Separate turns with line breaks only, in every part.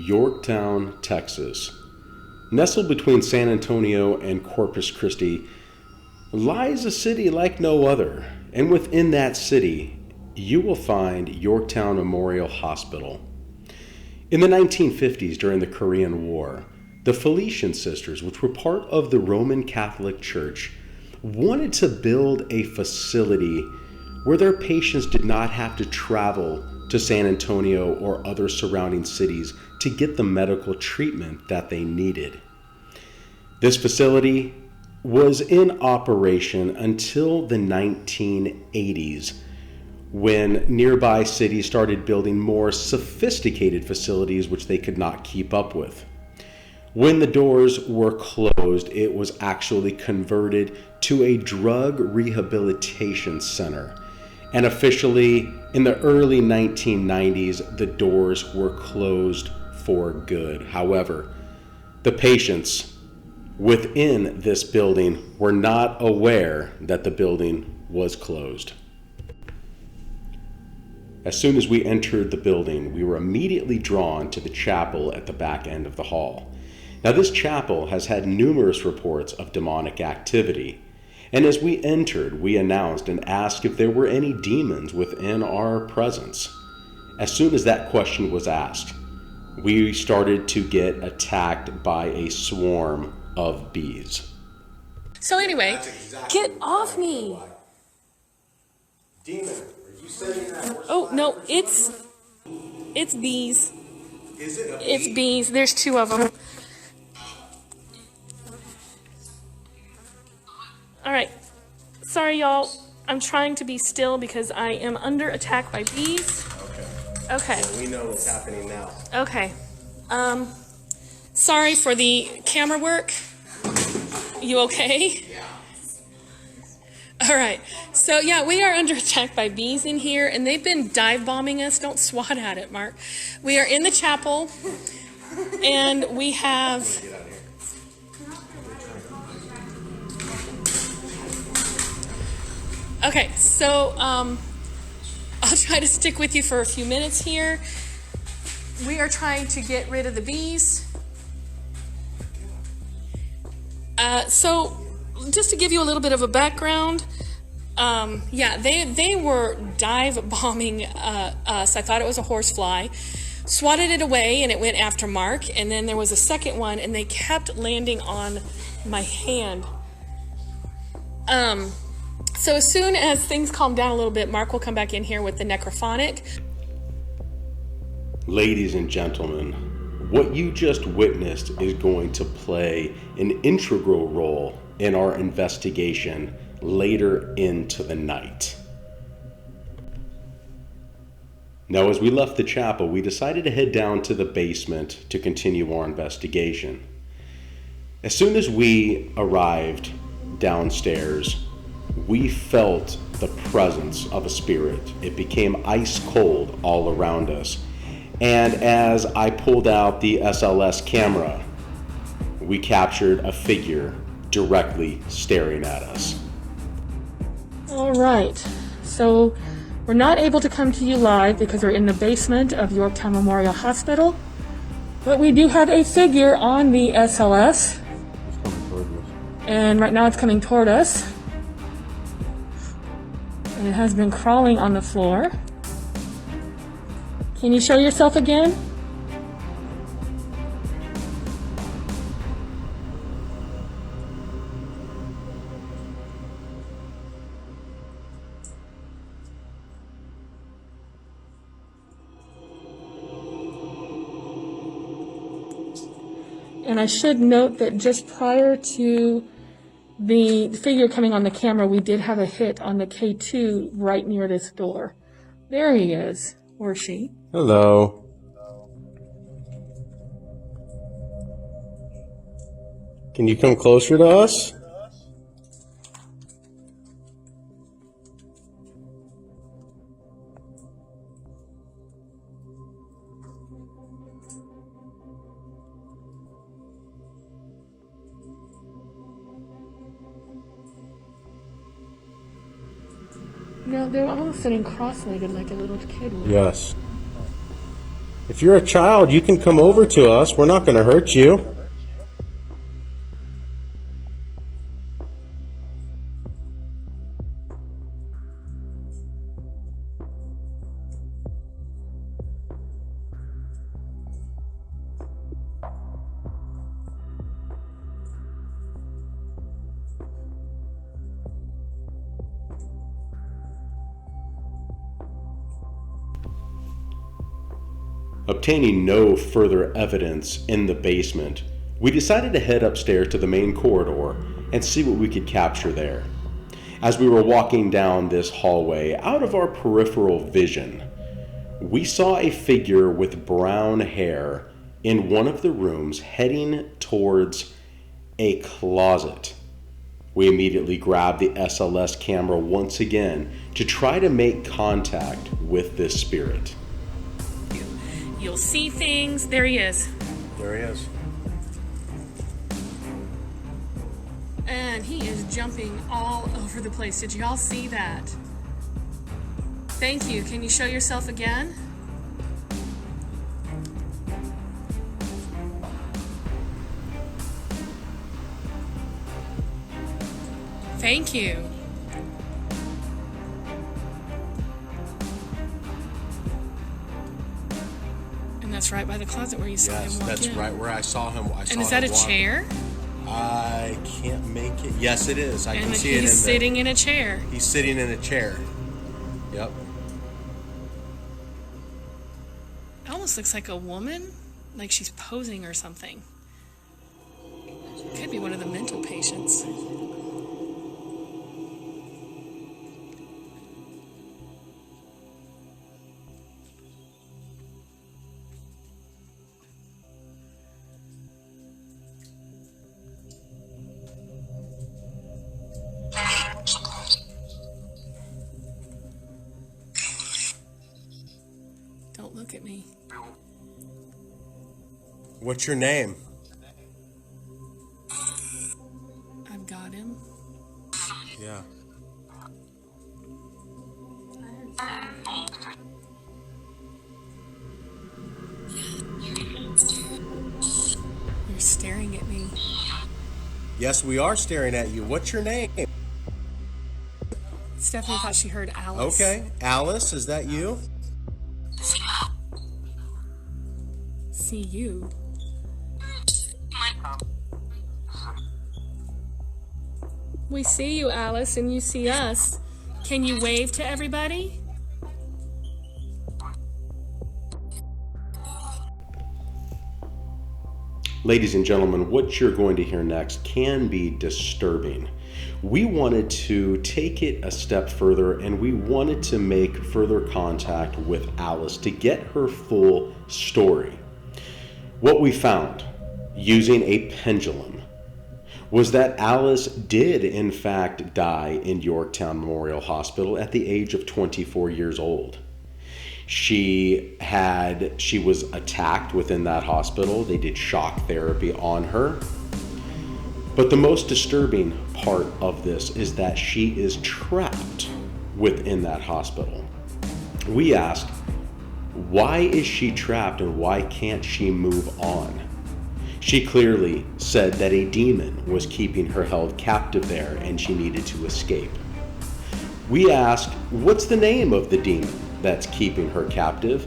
Yorktown, Texas. Nestled between San Antonio and Corpus Christi lies a city like no other, and within that city you will find Yorktown Memorial Hospital. In the 1950s, during the Korean War, the Felician Sisters, which were part of the Roman Catholic Church, wanted to build a facility where their patients did not have to travel to San Antonio or other surrounding cities to get the medical treatment that they needed. This facility was in operation until the 1980s, when nearby cities started building more sophisticated facilities which they could not keep up with. When the doors were closed, it was actually converted to a drug rehabilitation center. And officially, in the early 1990s, the doors were closed for good. However, the patients within this building were not aware that the building was closed. As soon as we entered the building, we were immediately drawn to the chapel at the back end of the hall. Now, this chapel has had numerous reports of demonic activity, and as we entered, we announced and asked if there were any demons within our presence. As soon as that question was asked, we started to get attacked by a swarm of bees.
So anyway, get off me!
Demon, are you saying that?
Oh no, it's bees.
Is it a bee?
It's bees. There's two of them. All right. Sorry, y'all. I'm trying to be still because I am under attack by bees. Okay.
So we know what's happening now.
Okay. Sorry for the camera work. You okay?
Yeah.
All right. So, yeah, we are under attack by bees in here, and they've been dive bombing us. Don't swat at it, Mark. We are in the chapel, and we have... Okay, so I'll try to stick with you for a few minutes here. We are trying to get rid of the bees. So just to give you a little bit of a background, they were dive bombing us. I thought it was a horsefly. Swatted it away, and it went after Mark. And then there was a second one, and they kept landing on my hand. So as soon as things calm down a little bit, Mark will come back in here with the necrophonic.
Ladies and gentlemen, what you just witnessed is going to play an integral role in our investigation later into the night. Now, as we left the chapel, we decided to head down to the basement to continue our investigation. As soon as we arrived downstairs, we felt the presence of a spirit. It became ice cold all around us. And as I pulled out the SLS camera, we captured a figure directly staring at us.
All right. So we're not able to come to you live because we're in the basement of Yorktown Memorial Hospital. But we do have a figure on the SLS.
It's coming toward us.
And right now it's coming toward us. And it has been crawling on the floor. Can you show yourself again? And I should note that just prior to the figure coming on the camera, we did have a hit on the K2 right near this door. There he is, or she.
Hello. Can you come closer to us?
No, they're all sitting cross-legged like a little kid would.
Yes.
If you're a child, you can come over to us. We're not going to hurt you.
Obtaining no further evidence in the basement, we decided to head upstairs to the main corridor and see what we could capture there. As we were walking down this hallway, out of our peripheral vision, we saw a figure with brown hair in one of the rooms heading towards a closet. We immediately grabbed the SLS camera once again to try to make contact with this spirit.
You'll see things. There he is.
There he is.
And he is jumping all over the place. Did y'all see that? Thank you. Can you show yourself again? Thank you. And that's right by the closet where you saw him walk
Yes, that's
in.
right where I saw him.
And is that a chair?
I can't make it. Yes, it is. I
And
can see it in
he's sitting in a chair.
He's sitting in a chair. Yep.
It almost looks like a woman, like she's posing or something. Could be one of the mental patients. Don't look at me.
What's your name?
I've got him.
Yeah.
You're staring at me.
Yes, we are staring at you. What's your name?
Stephanie thought she heard Alice.
Okay. Alice, is that you?
See you. We see you, Alice, and you see us. Can you wave to everybody?
Ladies and gentlemen, what you're going to hear next can be disturbing. We wanted to take it a step further and we wanted to make further contact with Alice to get her full story. What we found using a pendulum was that Alice did in fact die in Yorktown Memorial Hospital at the age of 24 years old. She was attacked within that hospital. They did shock therapy on her. But the most disturbing part of this is that she is trapped within that hospital. We asked, why is she trapped and why can't she move on? She clearly said that a demon was keeping her held captive there and she needed to escape. We asked, what's the name of the demon that's keeping her captive?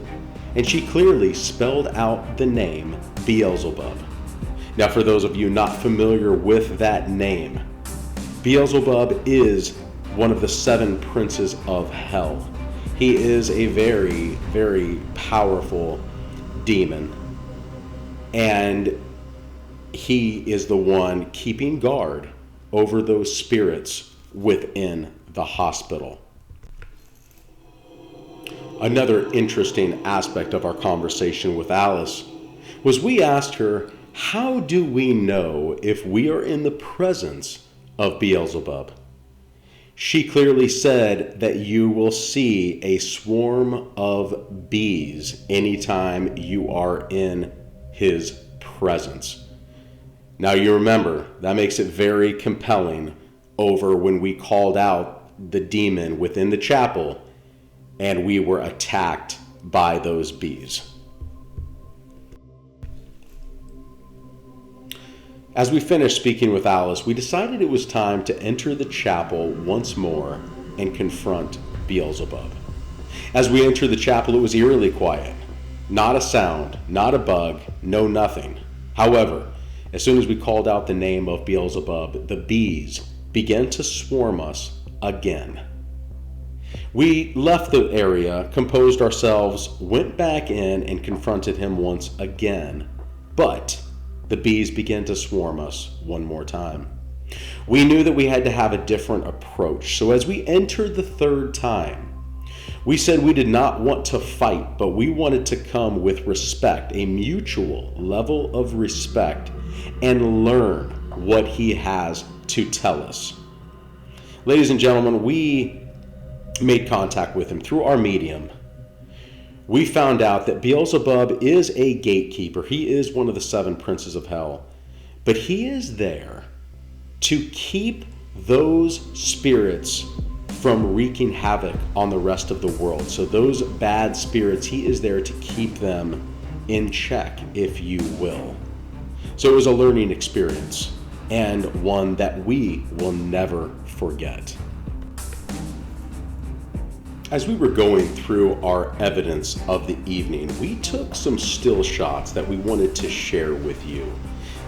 And she clearly spelled out the name Beelzebub. Now, for those of you not familiar with that name, Beelzebub is one of the 7 princes of hell. He is a very, very powerful demon. And he is the one keeping guard over those spirits within the hospital. Another interesting aspect of our conversation with Alice was we asked her, how do we know if we are in the presence of Beelzebub? She clearly said that you will see a swarm of bees anytime you are in his presence. Now you remember, that makes it very compelling over when we called out the demon within the chapel and we were attacked by those bees. As we finished speaking with Alice, we decided it was time to enter the chapel once more and confront Beelzebub. As we entered the chapel, it was eerily quiet. Not a sound, not a bug, no nothing. However, as soon as we called out the name of Beelzebub, the bees began to swarm us again. We left the area, composed ourselves, went back in and confronted him once again, but the bees began to swarm us one more time. We knew that we had to have a different approach, so as we entered the third time, we said we did not want to fight, but we wanted to come with respect, a mutual level of respect, and learn what he has to tell us. Ladies and gentlemen, we made contact with him through our medium. We found out that Beelzebub is a gatekeeper. He is one of the 7 princes of hell, but he is there to keep those spirits from wreaking havoc on the rest of the world. So those bad spirits, he is there to keep them in check, if you will. So it was a learning experience, and one that we will never forget. As we were going through our evidence of the evening, we took some still shots that we wanted to share with you.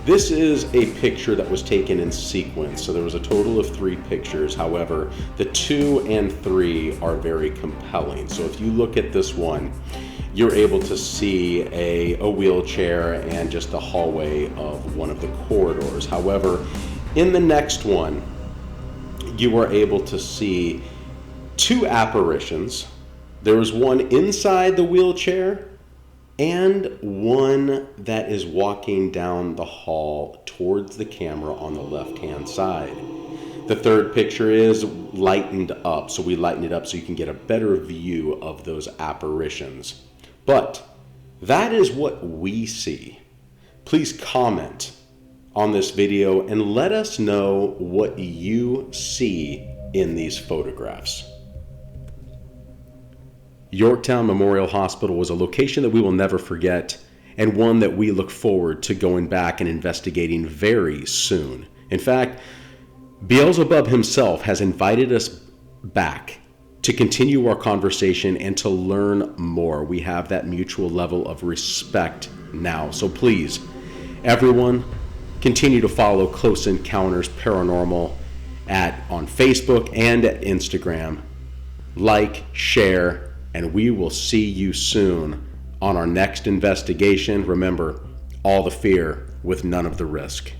This is a picture that was taken in sequence, so there was a total of 3 pictures. However, the 2 and 3 are very compelling. So if you look at this one, you're able to see a wheelchair and just the hallway of one of the corridors. However, in the next one, you are able to see 2 apparitions. There was one inside the wheelchair and one that is walking down the hall towards the camera on the left-hand side. The third picture is lightened up, so we lighten it up so you can get a better view of those apparitions. But that is what we see. Please comment on this video and let us know what you see in these photographs. Yorktown Memorial Hospital was a location that we will never forget, and one that we look forward to going back and investigating very soon. In fact, Beelzebub himself has invited us back to continue our conversation and to learn more. We have that mutual level of respect now. So please, everyone, continue to follow Close Encounters Paranormal on Facebook and at Instagram. Like, share, and we will see you soon on our next investigation. Remember, all the fear with none of the risk.